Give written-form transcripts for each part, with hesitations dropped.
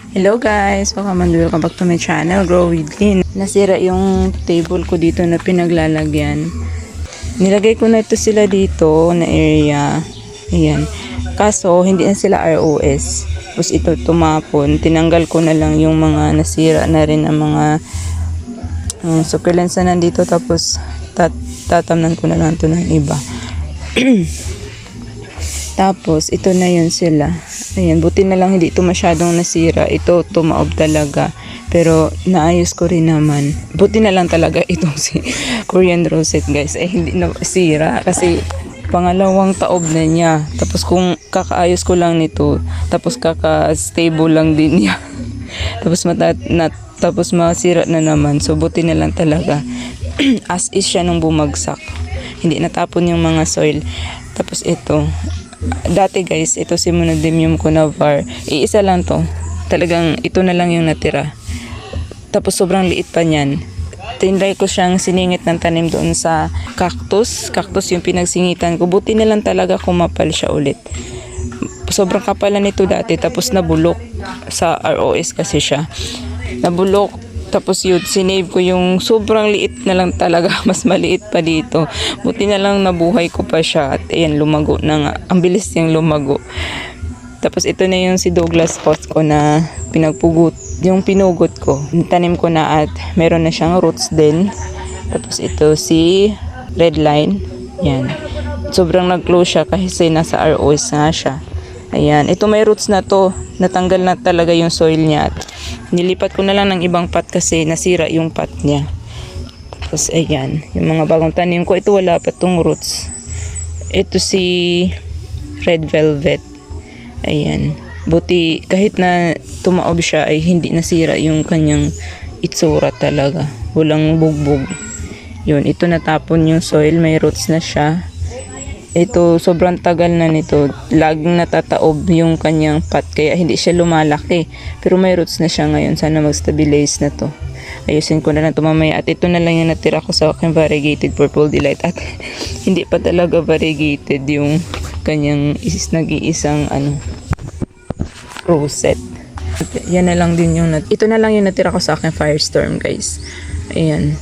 Hello guys! Welcome back to my channel, Grow with Lynn. Nasira yung table ko dito na pinaglalagyan. Nilagay ko na ito sila dito na area. Ayan. Kaso, hindi na sila ROS. Tapos ito tumapon. Tinanggal ko na lang yung mga nasira na rin ang mga succulents na nandito. Tapos tatamnan ko na lang ito ng iba. Tapos, ito na yun sila. Ayan, buti na lang hindi ito masyadong nasira. Ito, tumaob talaga. Pero, naayos ko rin naman. Buti na lang talaga itong si Korean rosette, guys. Hindi na sira. Kasi, pangalawang taob na niya. Tapos, kung kakaayos ko lang nito, tapos kaka-stable lang din niya. Tapos, masira na naman. So, buti na lang talaga. As is siya nung bumagsak. Hindi natapon yung mga soil. Tapos, ito. Dati guys, ito si Monodimium Conavar. Iisa lang to. Talagang ito na lang yung natira. Tapos sobrang liit pa niyan. Tinry ko siyang siningit ng tanim doon sa cactus. Cactus yung pinagsingitan ko. Buti na lang talaga kumapal siya ulit. Sobrang kapalan nito dati. Tapos nabulok. Sa ROS kasi siya. Nabulok. Tapos yun, sinave ko yung sobrang liit na lang talaga. Mas maliit pa dito. Buti na lang nabuhay ko pa siya. At ayan, lumago na nga. Ang bilis niyang lumago. Tapos ito na yung si Douglas host ko na pinagpugot. Yung pinugot ko. Tanim ko na at meron na siyang roots din. Tapos ito si Redline. Yan. Sobrang nag-close siya kasi nasa ROS nga siya. Ayan. Ito may roots na to. Natanggal na talaga yung soil niya. At nilipat ko na lang ng ibang pot kasi nasira yung pot niya. Tapos ayan, yung mga bagong tanim ko, ito wala pa tong roots. Ito si Red Velvet. Ayan. Buti kahit na tumaob siya ay hindi nasira yung kanyang itsura talaga. Walang bugbog. Yun, ito natapon yung soil, may roots na siya. Ito, sobrang tagal na nito. Laging natataob yung kanyang pot. Kaya hindi siya lumalaki. Pero may roots na siya ngayon. Sana mag-stabilize na to. Ayusin ko na lang ito mamaya. At ito na lang yung natira ko sa aking variegated purple delight. At hindi pa talaga variegated yung kanyang nag-iisang rosette. Yan na lang din yung ito na lang yung natira ko sa aking firestorm, guys. Ayan.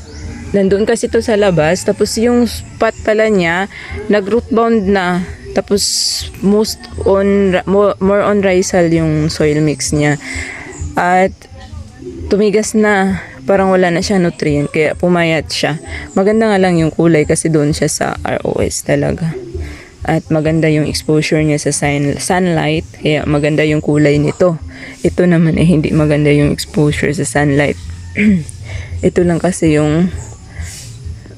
Nandun kasi to sa labas, tapos yung pot pala niya nag-root bound na, tapos more on rhizal yung soil mix niya at tumigas na, parang wala na siya nutrient kaya pumayat siya. Maganda nga lang yung kulay kasi doon siya sa ROS talaga at maganda yung exposure niya sa sunlight kaya maganda yung kulay nito. Ito naman hindi maganda yung exposure sa sunlight. Ito lang kasi yung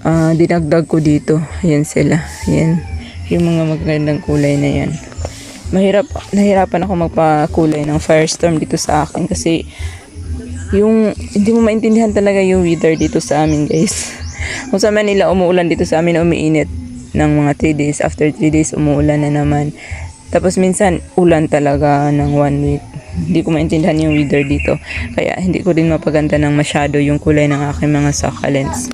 dinagdag ko dito. Yan sila. Yan. Yung mga magandang kulay na yan. Nahirapan ako magpakulay ng firestorm dito sa akin kasi yung hindi mo maintindihan talaga yung weather dito sa amin, guys. Kung sa Manila umuulan, dito sa amin umiinit ng mga 3 days. After 3 days umuulan na naman. Tapos minsan ulan talaga ng 1 week. Hindi ko maintindihan yung weather dito. Kaya hindi ko din mapaganda ng masyado yung kulay ng aking mga succulents.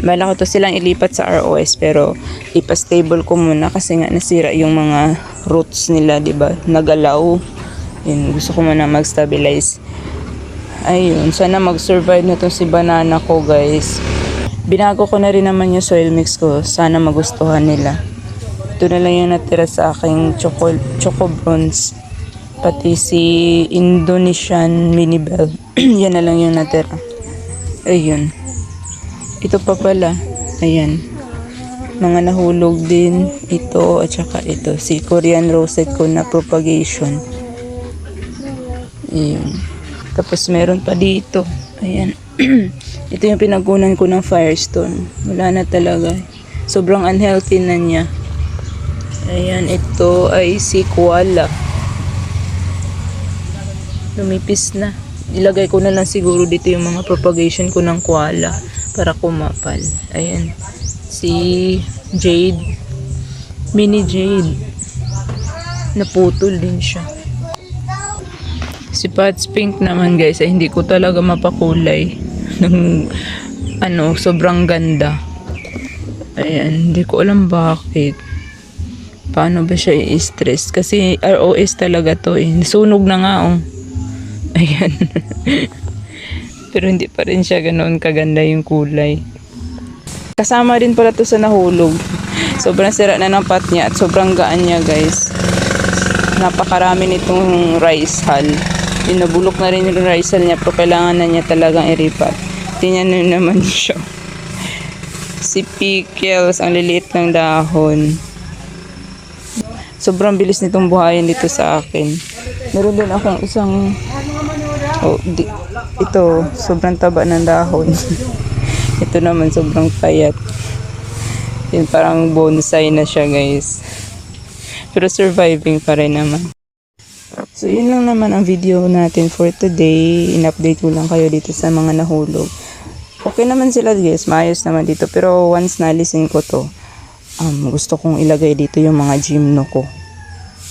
Bala ko to silang ilipat sa ROS pero ipa-stable ko muna kasi nga nasira yung mga roots nila, 'di ba? Nagalaw. Yun, gusto ko muna mag-stabilize. Ayun, sana mag-survive na to si banana ko, guys. Binago ko na rin naman yung soil mix ko. Sana magustuhan nila. Ito na lang yung natira sa aking choco bronze. Pati si Indonesian mini bell. Yan na lang yung natira. Ayun. Ito pa pala. Ayan. Mga nahulog din. Ito at saka ito. Si Korean rosette ko na propagation. Ayan. Tapos meron pa dito. Ayan. Ito yung pinagunan ko ng firestone. Wala na talaga. Sobrang unhealthy na niya. Ayan. Ito ay si koala. Lumipis na. Ilagay ko na lang siguro dito yung mga propagation ko ng koala para kumapal. Ayan. Si Jade. Mini Jade. Naputol din siya. Si Pats Pink naman, guys, ay hindi ko talaga mapakulay. Ng sobrang ganda. Ayan. Hindi ko alam bakit. Paano ba siya i-stress? Kasi ROS talaga to eh. Sunog na nga oh. Ayan. Pero hindi pa rin siya ganoon kaganda yung kulay. Kasama din pala to sa nahulog. Sobrang sira na ng pot niya at sobrang gaan niya guys. Napakarami nitong rice hull. Inabulok na rin yung rice hull niya pero kailangan na niya talagang iripat. Tingnan nyo naman siya. Si Pickles, ang liliit ng dahon. Sobrang bilis nitong buhayin dito sa akin. Meron din akong isang ito, sobrang taba ng dahon. Ito naman sobrang payat. Yun, parang bonsai na siya guys. Pero surviving pa rin naman. So yun lang naman ang video natin for today. In-update ko lang kayo dito sa mga nahulog. Okay naman sila guys, maayos naman dito. Pero once na-listen ko to, gusto kong ilagay dito yung mga gymno ko.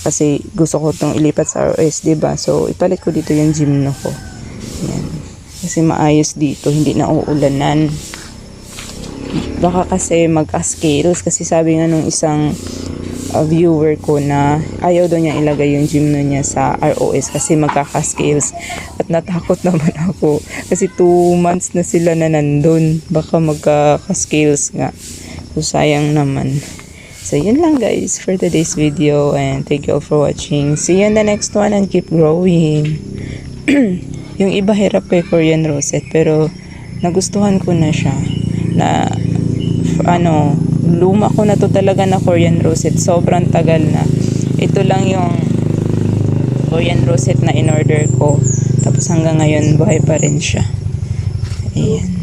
Kasi gusto ko itong ilipat sa ROS, diba? So ipalit ko dito yung gymno ko. Yan. Kasi maayos dito, hindi na uulanan. Baka kasi mag-scales kasi sabi nga nung isang viewer ko na ayaw daw niya ilagay yung gymno niya sa ROS kasi magkaka-scales. At natakot naman ako kasi 2 months na sila na nandun. Baka magkaka-scales nga. So sayang naman. So yun lang guys for today's video and thank you all for watching. See you in the next one and keep growing. Yung iba hirap kay Korean rosette pero nagustuhan ko na siya na luma ko na to talaga na Korean rosette, sobrang tagal na. Ito lang yung Korean rosette na in order ko tapos hanggang ngayon buhay pa rin siya. Ayan.